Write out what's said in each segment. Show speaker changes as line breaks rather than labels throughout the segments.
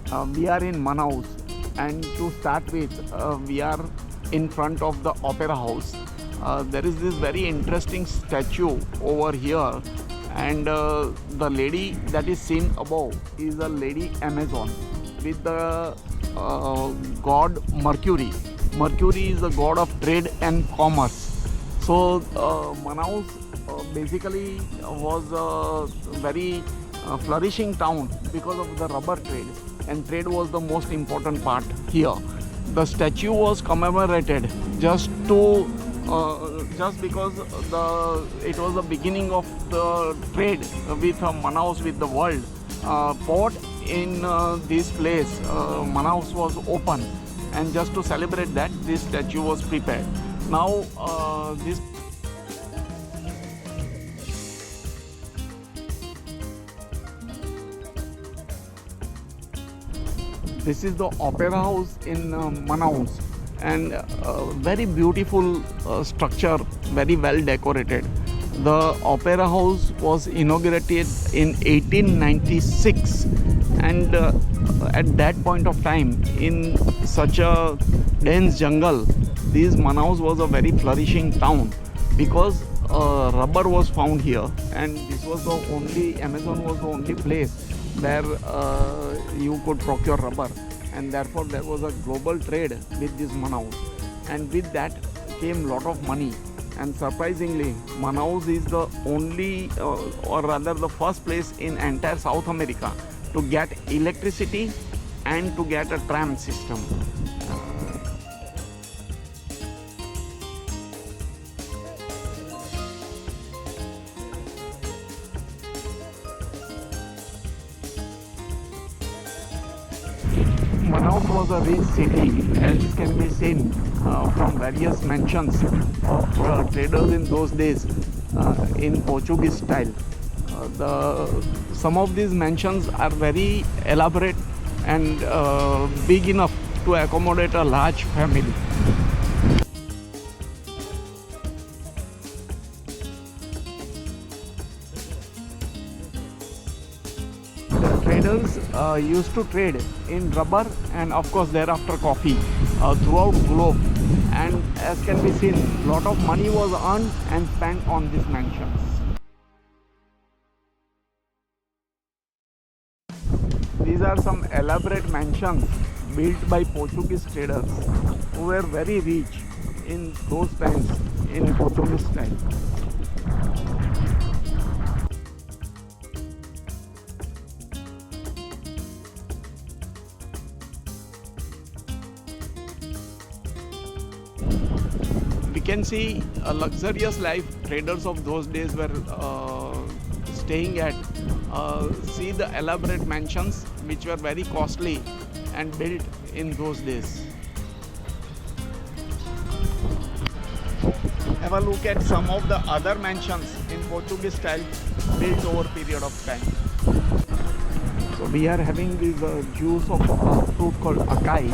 We are in Manaus, and to start with, we are in front of the Opera House. There is this very interesting statue over here, and the lady that is seen above is a lady Amazon with the god Mercury. Mercury is the god of trade and commerce. So Manaus basically was a very flourishing town because of the rubber trade, and trade was the most important part here. The statue was commemorated just because it was the beginning of the trade with Manaus with the world. Port in this place, Manaus was open, and just to celebrate that, this statue was prepared. Now this is the Opera House in Manaus, and very beautiful structure, very well decorated. The Opera House was inaugurated in 1896, and at that point of time, in such a dense jungle, this Manaus was a very flourishing town because rubber was found here, and this was the only Amazon was the only place where you could procure rubber, and therefore there was a global trade with this Manaus, and with that came lot of money. And surprisingly, Manaus is the only or rather the first place in entire South America to get electricity and to get a tram system. Manaus was a rich city, as can be seen from various mentions of traders in those days in Portuguese style. Some of these mansions are very elaborate and big enough to accommodate a large family. Traders used to trade in rubber and of course thereafter coffee throughout globe, and as can be seen, lot of money was earned and spent on these mansions. These are some elaborate mansions built by Portuguese traders who were very rich in those times in Portuguese style. We can see a luxurious life traders of those days were staying at. See the elaborate mansions which were very costly and built in those days. Have a look at some of the other mansions in Portuguese style built over period of time. So we are having this juice of a fruit called acai,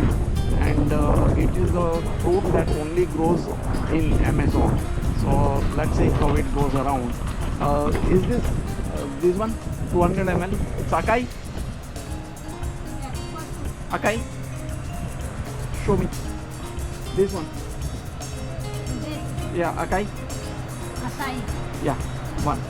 and it is a fruit that only grows in Amazon. So let's see how it goes around. Is this one 200 ml? It's acai? Acai? Show me. This one. Yeah, acai?
Acai.
Yeah, one.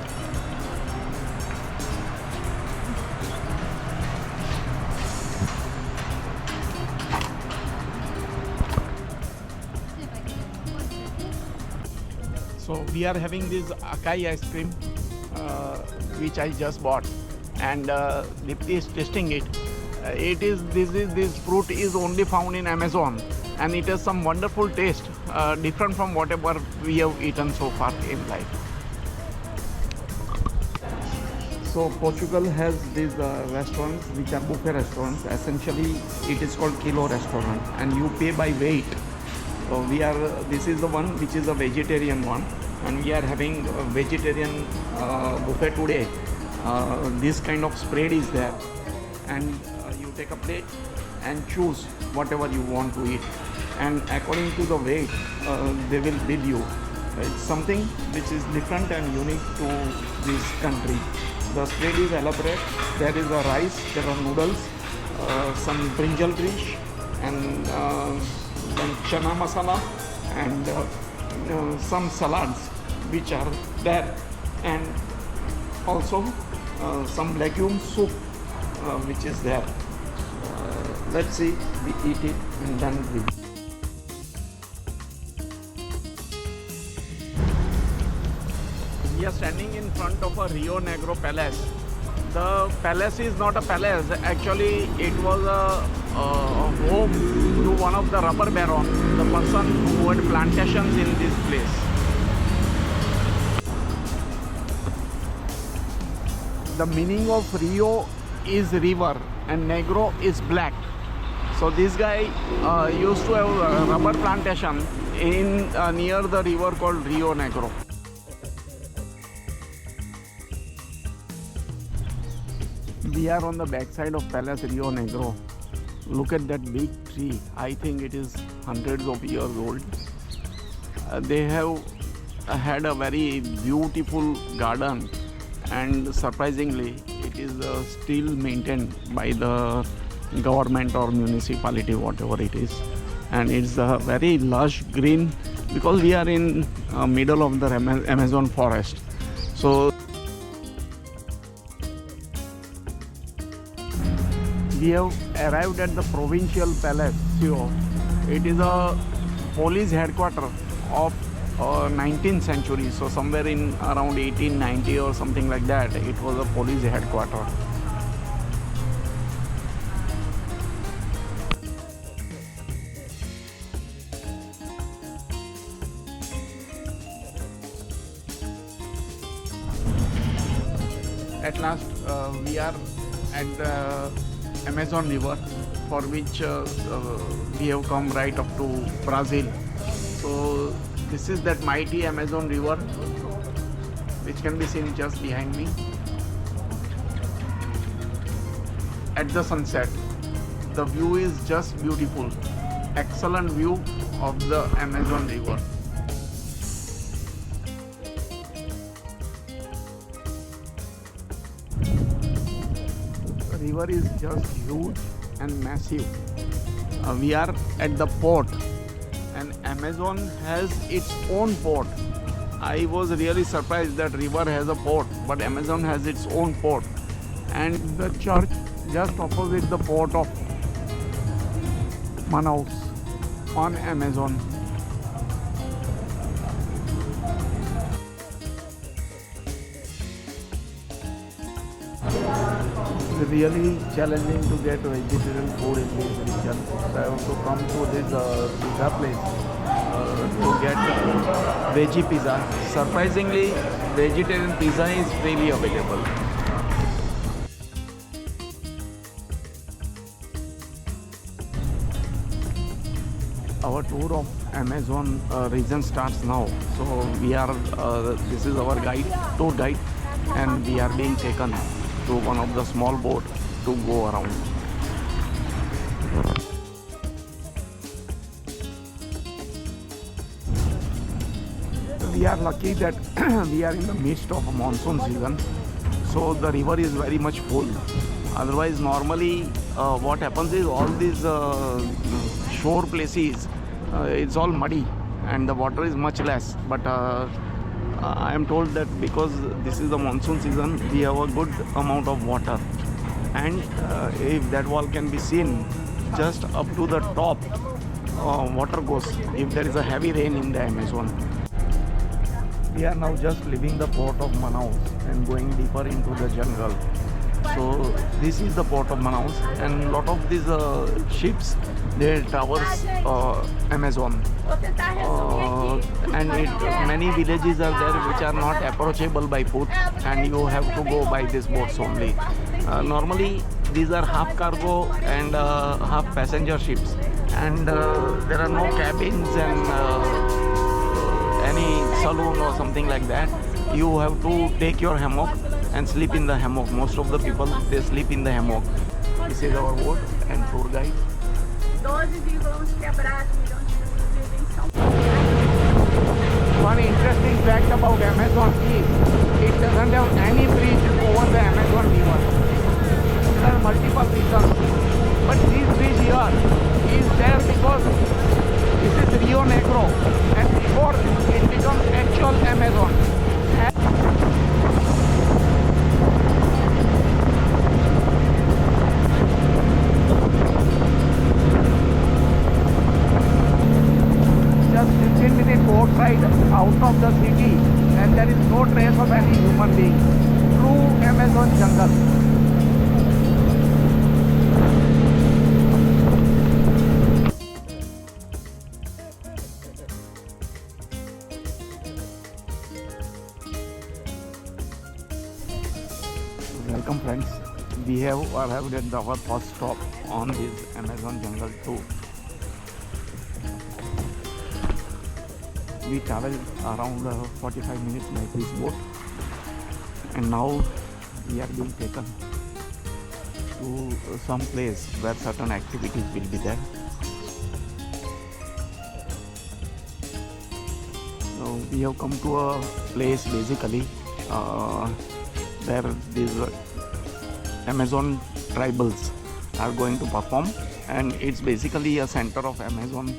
So we are having this acai ice cream which I just bought, and Dipti is tasting it. This fruit is only found in Amazon, and it has some wonderful taste, different from whatever we have eaten so far in life. So Portugal has these restaurants which are buffet restaurants. Essentially, it is called kilo restaurant, and you pay by weight. So this is the one which is a vegetarian one, and we are having a vegetarian buffet today. This kind of spread is there, and you take a plate and choose whatever you want to eat, and according to the weight they will bill you. It's something which is different and unique to this country. The spread is elaborate. There is a rice, there are noodles, some brinjal dish, and then chana masala, and some salads which are there, and also some legume soup which is there. Let's see, we eat it and then we. We are standing in front of a Rio Negro palace. The palace is not a palace. Actually, it was a home to one of the rubber baron, the person who had plantations in this place. The meaning of Rio is river and Negro is black. So this guy used to have a rubber plantation in near the river called Rio Negro. We are on the backside of Palace Rio Negro. Look at that big tree. I think it is hundreds of years old. They have had a very beautiful garden, and surprisingly it is still maintained by the government or municipality, whatever it is, and it's a very lush green because we are in middle of the Amazon forest. So we have arrived at the provincial palace. It is a police headquarters of 19th century, so somewhere in around 1890 or something like that, it was a police headquarters. At last we are at the Amazon river, for which we have come right up to Brazil. So this is that mighty Amazon river which can be seen just behind me. At the sunset, the view is just beautiful. Excellent view of the Amazon river. The river is just huge and massive. We are at the port, and Amazon has its own port. I was really surprised that river has a port, but Amazon has its own port. And the church just opposite the port of Manaus on Amazon. It's really challenging to get vegetarian food in this region. So I have to come to this pizza place to get veggie pizza. Surprisingly, vegetarian pizza is freely available. Our tour of Amazon region starts now. So we are, this is our tour guide, and we are being taken to one of the small boats to go around. We are lucky that we are in the midst of a monsoon season, so the river is very much full. Otherwise, normally what happens is all these shore places, it's all muddy and the water is much less. But I am told that because this is the monsoon season, we have a good amount of water, and if that wall can be seen just up to the top, water goes if there is a heavy rain in the Amazon. We are now just leaving the port of Manaus and going deeper into the jungle. So this is the port of Manaus, and a lot of these ships, they traverse Amazon, and many villages are there which are not approachable by foot, and you have to go by these boats only. Normally these are half cargo and half passenger ships, and there are no cabins and any saloon or something like that. You have to take your hammock and sleep in the hammock. Most of the people, they sleep in the hammock. This is our boat and tour guide.
12,11 quebrados milhões de pessoas vivem em São Paulo.
One interesting fact about Amazon is it doesn't have any bridge over the Amazon river. The multiple reasons. But this bridge here is there because this is Rio Negro, and before it becomes actual Amazon. Just 15-minute boat ride out of the city, and there is no trace of any human being. True Amazon jungle. Welcome friends, we have arrived at our first stop on this Amazon jungle tour. We traveled around 45 minutes by this boat, and now we are being taken to some place where certain activities will be there. So we have come to a place basically where these Amazon tribals are going to perform, and it's basically a center of Amazon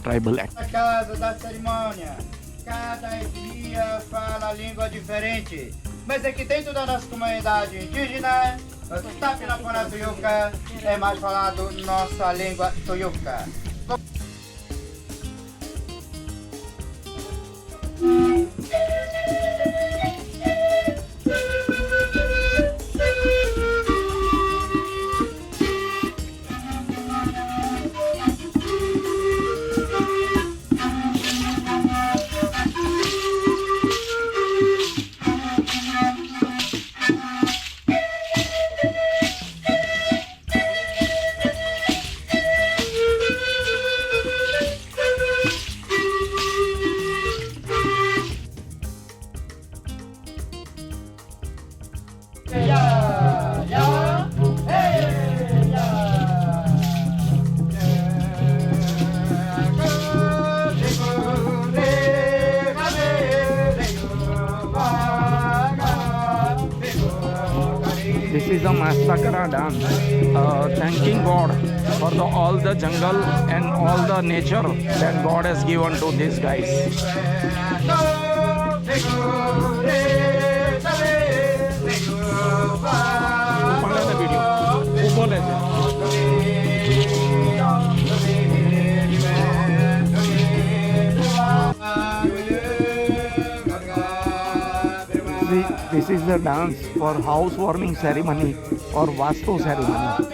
tribal act.
Na casa da cerimônia, cada etnia fala língua diferente, mas aqui dentro da nossa comunidade indígena, o Tapirapana Tuyuca é mais falado nossa língua Tuyuca.
This is a Masakara dance, thanking God for all the jungle and all the nature that God has given to these guys. This is the dance for housewarming ceremony or Vastu ceremony.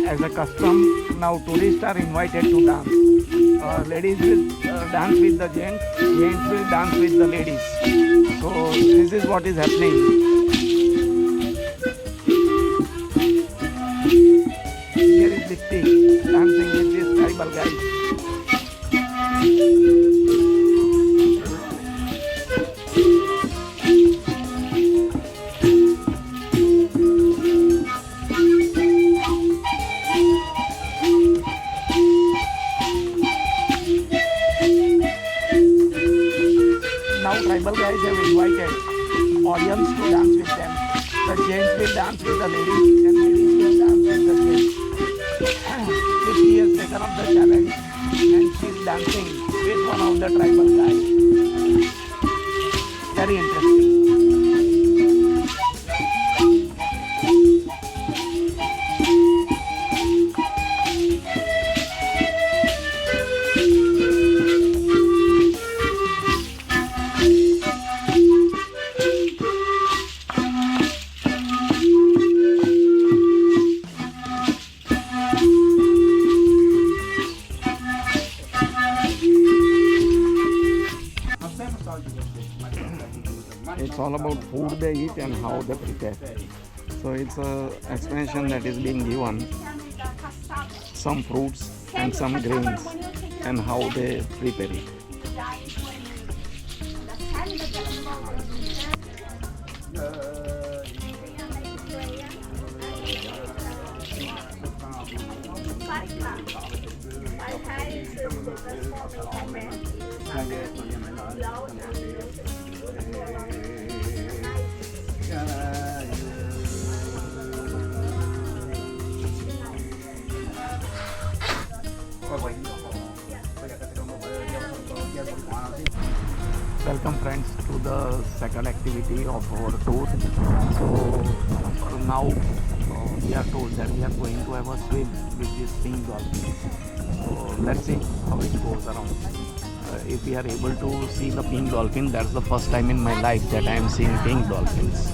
As a custom, now tourists are invited to dance. Ladies will dance with the gents, gents will dance with the ladies. So this is what is happening. Here is Dipti dancing with these tribal guys. Now tribal guys have invited audience to dance with them. The gents will dance with the ladies and ladies will dance with the gents. She has taken up the challenge and she is dancing with one of the tribal guys. Very interesting. It's all about food they eat and how they prepare. So it's a explanation that is being given, some fruits and some grains and how they prepare it. Welcome friends to the second activity of our tour. So now we are told that we are going to have a swim with this pink dolphin. So let's see how it goes around. If we are able to see the pink dolphin, that's the first time in my life that I am seeing pink dolphins.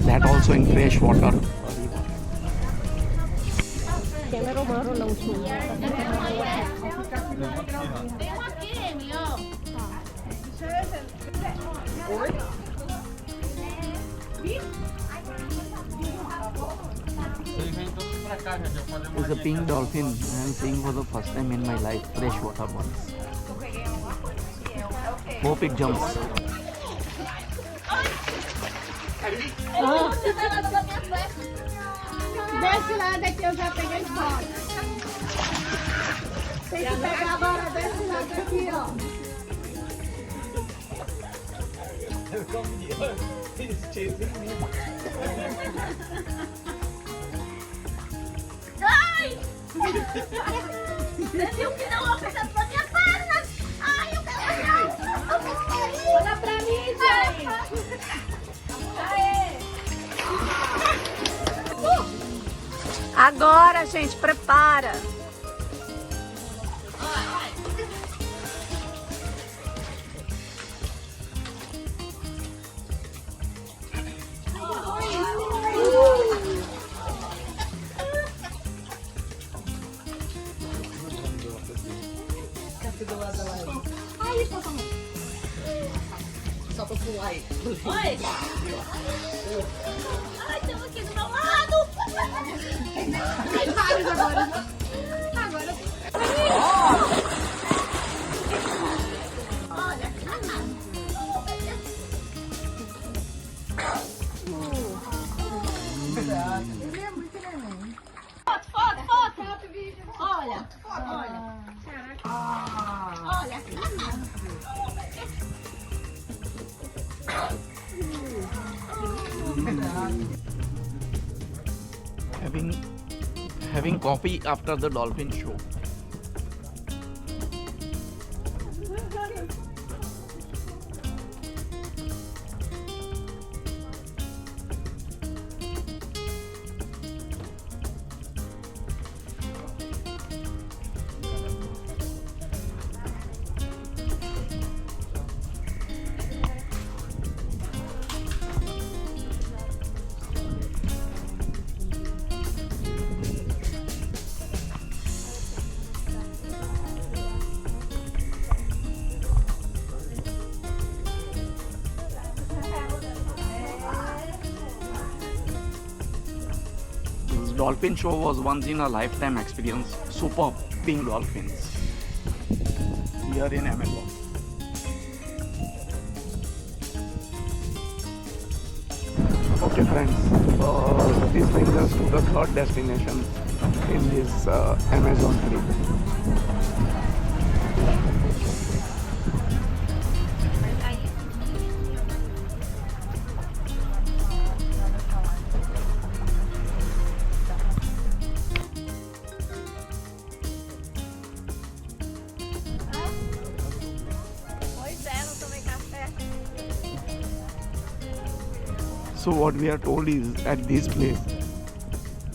That also in fresh water. It's a pink dolphin I am seeing for the first time in my life, freshwater ones. Hope it jumps.
Desce lá, daqui eu já peguei foto. Tem que pegar agora, desce lá daqui, ó. Ai! Você viu que não apertando pra minha perna? Ai, eu quero olhar! Olha pra mim, gente! Aê! Agora, gente, prepara!
Só pra pular aí.
Oi! Ai, estamos aqui do meu lado! Tem vários agora. Agora olha, foto, vídeo. Olha, olha. Olha.
Having coffee after the dolphin show. Dolphin show was once in a lifetime experience. Superb pink dolphins here in Amazon. Okay friends, this brings us to the third destination in this Amazon trip. So what we are told is at this place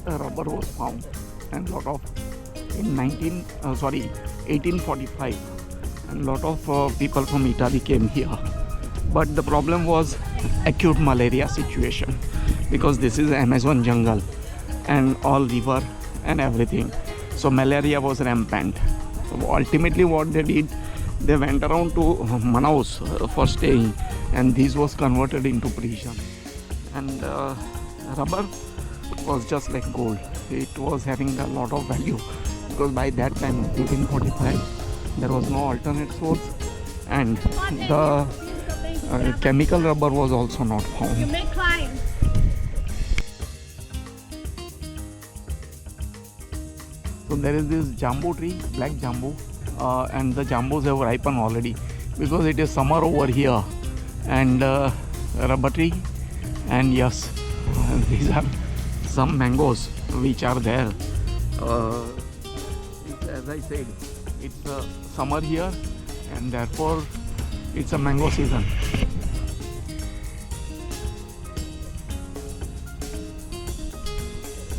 rubber was found and lot of in 1845 and lot of people from Italy came here, but the problem was acute malaria situation because this is Amazon jungle and all river and everything, so malaria was rampant. So ultimately what they did, they went around to Manaus for staying, and this was converted into prison. And rubber was just like gold. It was having a lot of value because by that time, 1845, there was no alternate source, and the chemical rubber was also not
You
found.
may climb.
So there is this jambu tree, black jambu, and the jambus have ripened already because it is summer over here. And rubber tree, and yes, these are some mangoes which are there. As I said, it's summer here, and therefore it's a mango season.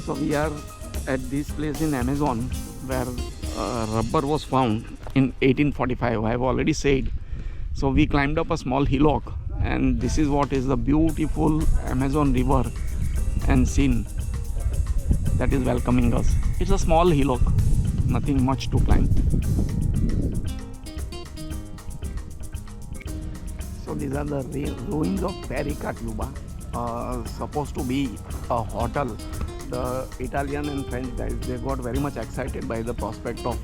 So we are at this place in Amazon where rubber was found in 1845. I have already said. So we climbed up a small hillock, and this is what is the beautiful Amazon river and scene that is welcoming us. It's a small hillock, nothing much to climb. So these are the ruins of Pericatuba, supposed to be a hotel. The Italian and French guys, they got very much excited by the prospect of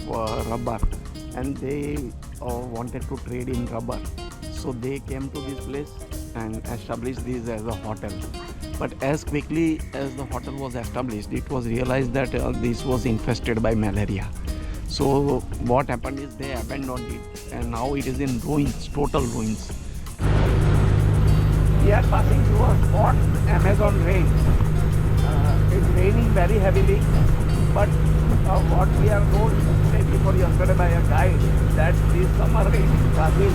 rubber, and they wanted to trade in rubber. So they came to this place and established this as a hotel. But as quickly as the hotel was established, it was realized that this was infested by malaria. So what happened is they abandoned it, and now it is in ruins, total ruins. We are passing through a hot Amazon rain. It's raining very heavily, but what we are told day before yesterday by a guide that this summer rain in Brazil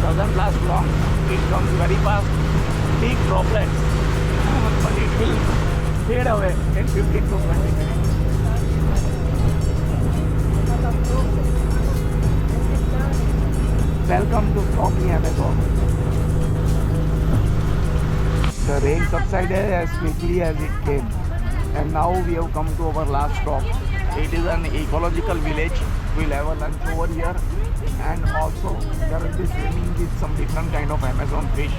doesn't last long. It comes very fast, big droplets, but it will fade away in 15 to 20 minutes. Welcome to Rocky Amazon. The rain subsided as quickly as it came, and now we have come to our last stop. It is an ecological village. We'll have a lunch over here, and also there will be swimming with some different kind of Amazon fish.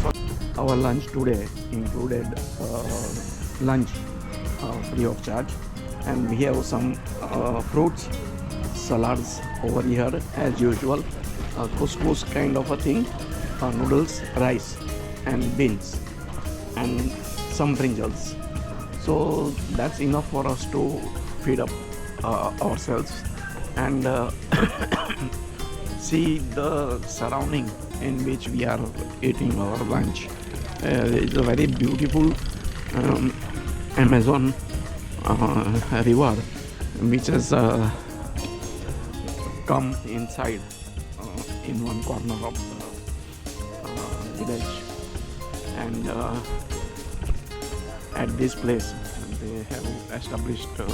So our lunch today included lunch free of charge, and we have some fruits, salads over here as usual, couscous kind of a thing, noodles, rice and beans, and some brinjals. So that's enough for us to feed up ourselves and see the surrounding in which we are eating our lunch. It's a very beautiful Amazon river which has come inside in one corner of the village, and at this place they have established the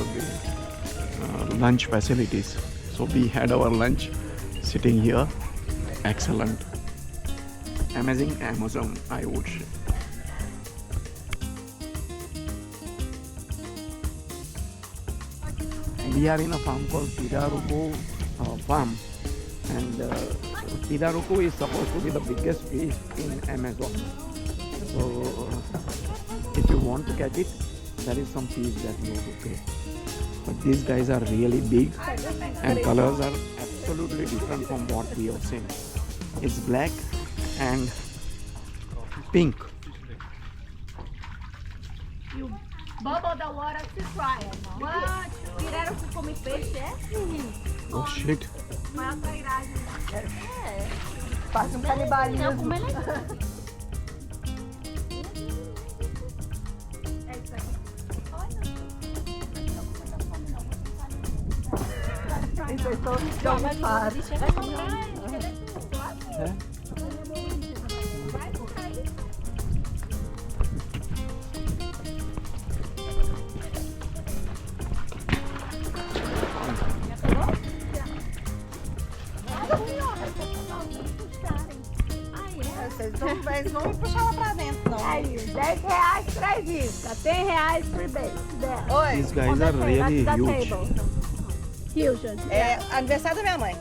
lunch facilities. So we had our lunch sitting here. Excellent, amazing Amazon, I would say. We are in a farm called Pirarucu farm, and Pirarucu is supposed to be the biggest fish in Amazon. So if you want to catch it, there is some fees that you have to pay. But these guys are really big, and colors are absolutely different from what we have seen. It's black and pink.
You bubble the water to try it. What? Pirarucu come peixe, é?
Oh shit.
Maior trairagem. É.
Faz canibalismo.
Não, como é legal. É isso aí.
Isso aí todos já me fazem. Eles não vão puxar lá pra dentro, não.
Aí, R$10 3 iscas, R$10 por vez.
Oi,
These guys are really huge.
Huge.
é aniversário da minha mãe.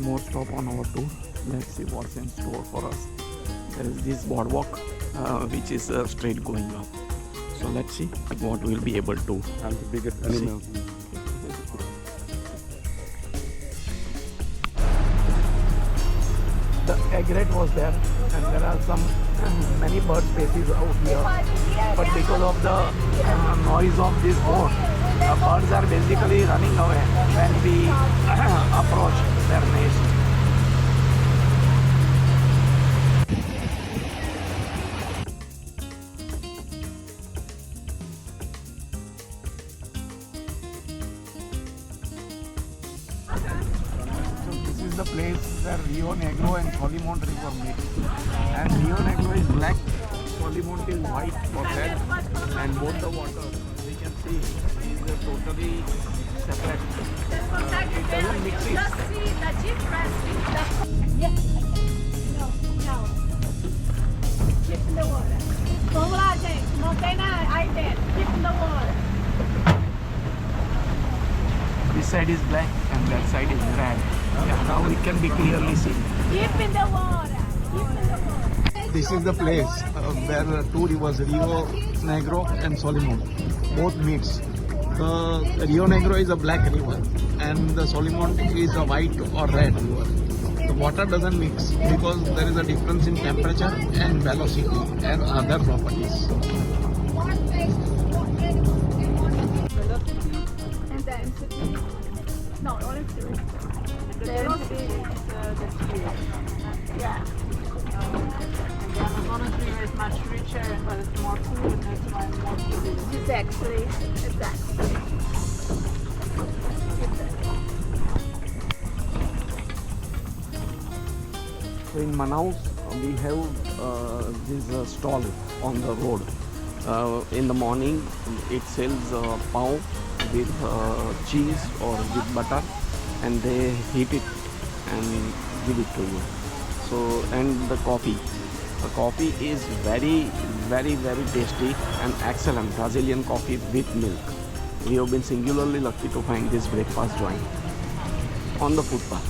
more stop on our tour. Let's see what's in store for us. There is this boardwalk which is straight going up. So let's see what we'll be able to.
And the biggest animal.
The egret was there, and there are some many bird species out here. But because of the noise of this boat, the birds are basically running away when we approach their nest. So this is the place where Rio Negro and Solimont River meet. And Rio Negro is black, Solimont is white or red, and both the water, we can see, is totally separate. It doesn't mix it.
Just see the difference in the... Yeah. No. Keep in the water. Vamos lá, gente. Não tem nada aí dentro. Keep in the water.
This side is black and that side is red. Yeah, now we can be clearly seen.
Keep in the water. Keep in the water.
This is the place where two rivers, Rio Negro and Solimont, both meets. The Rio Negro is a black river and the Solimont is a white or red river. The water doesn't mix because there is a difference in temperature and velocity and other properties.
And then... No, only three. The velocity is the speed. Yeah.
The Amazonas River is much richer and but it's more food and that's why more food is.
Exactly.
So in Manaus, we have this stall on the road. In the morning, it sells pav with cheese or with butter, and they heat it and give it to you. So, and the coffee. The coffee is very tasty and excellent Brazilian coffee with milk. We have been singularly lucky to find this breakfast joint on the footpath.